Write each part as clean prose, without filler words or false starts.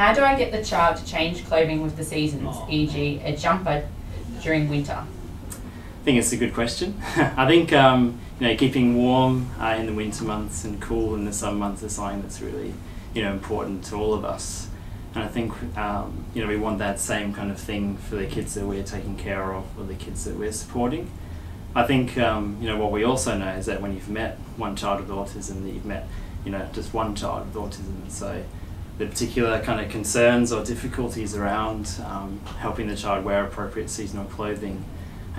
how do I get the child to change clothing with the seasons, e.g. a jumper during winter? I think it's a good question. I think keeping warm in the winter months and cool in the summer months is something that's really important to all of us. And I think we want that same kind of thing for the kids that we're taking care of or the kids that we're supporting. I think what we also know is that when you've met one child with autism, that you've met just one child with autism. So the particular kind of concerns or difficulties around helping the child wear appropriate seasonal clothing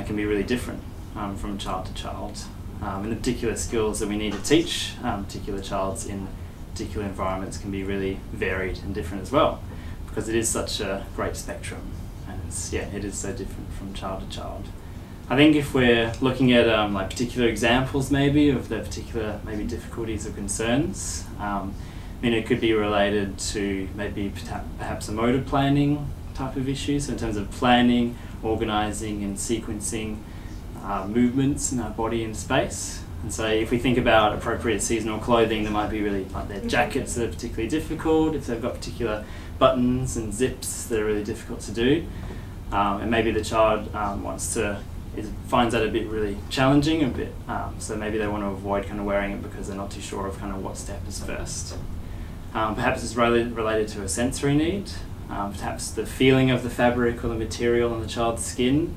can be really different from child to child. And the particular skills that we need to teach particular childs in particular environments can be really varied and different as well, because it is such a great spectrum, and it is so different from child to child. I think if we're looking at particular examples maybe of the particular maybe difficulties or concerns, it could be related to maybe perhaps a motor planning type of issues, so in terms of planning, organising and sequencing movements in our body and space. And so if we think about appropriate seasonal clothing, there might be really like their jackets that are particularly difficult, if they've got particular buttons and zips that are really difficult to do. And maybe the child finds that a bit really challenging, so maybe they want to avoid kind of wearing it because they're not too sure of kind of what step is first. Perhaps it's related to a sensory need. Perhaps the feeling of the fabric or the material on the child's skin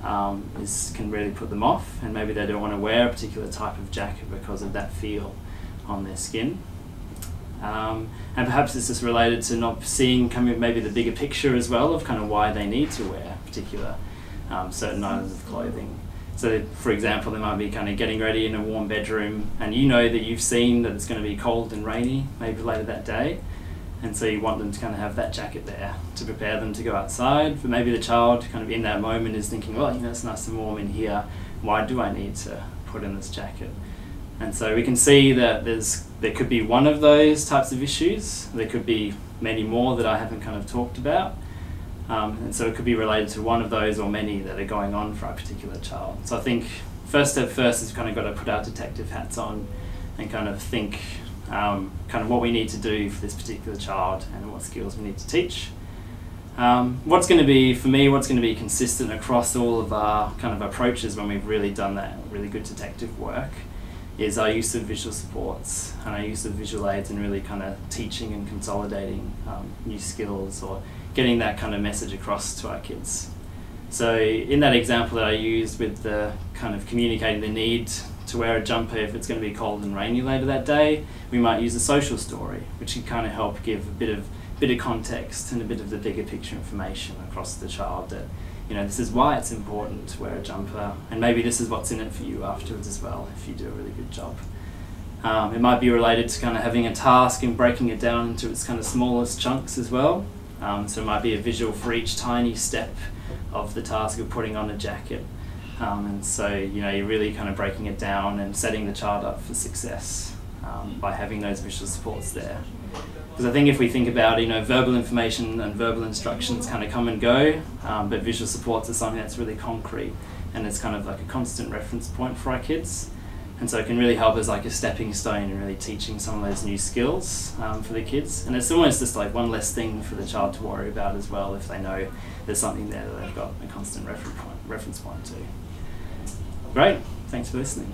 can really put them off, and maybe they don't want to wear a particular type of jacket because of that feel on their skin. And perhaps it's just related to not seeing maybe the bigger picture as well of kind of why they need to wear particular certain items of clothing. So for example, they might be kind of getting ready in a warm bedroom, and that you've seen that it's going to be cold and rainy maybe later that day, and so you want them to kind of have that jacket there to prepare them to go outside. But maybe the child kind of in that moment is thinking, well, it's nice and warm in here, why do I need to put in this jacket? And so we can see that there could be one of those types of issues. There could be many more that I haven't kind of talked about. And so it could be related to one of those or many that are going on for a particular child. So I think first step first is kind of got to put our detective hats on and kind of think kind of what we need to do for this particular child and what skills we need to teach. What's going to be consistent across all of our kind of approaches when we've really done that really good detective work is our use of visual supports and our use of visual aids and really kind of teaching and consolidating new skills or getting that kind of message across to our kids. So in that example that I used with the kind of communicating the need to wear a jumper if it's going to be cold and rainy later that day, we might use a social story, which can kind of help give a bit of context and a bit of the bigger picture information across the child that, this is why it's important to wear a jumper, and maybe this is what's in it for you afterwards as well if you do a really good job. It might be related to kind of having a task and breaking it down into its kind of smallest chunks as well. So it might be a visual for each tiny step of the task of putting on a jacket. And so, you're really kind of breaking it down and setting the child up for success by having those visual supports there. Because I think if we think about, verbal information and verbal instructions kind of come and go, but visual supports are something that's really concrete and it's kind of like a constant reference point for our kids. And so it can really help as like a stepping stone in really teaching some of those new skills for the kids. And it's almost just like one less thing for the child to worry about as well if they know there's something there that they've got a constant reference point to. Great, thanks for listening.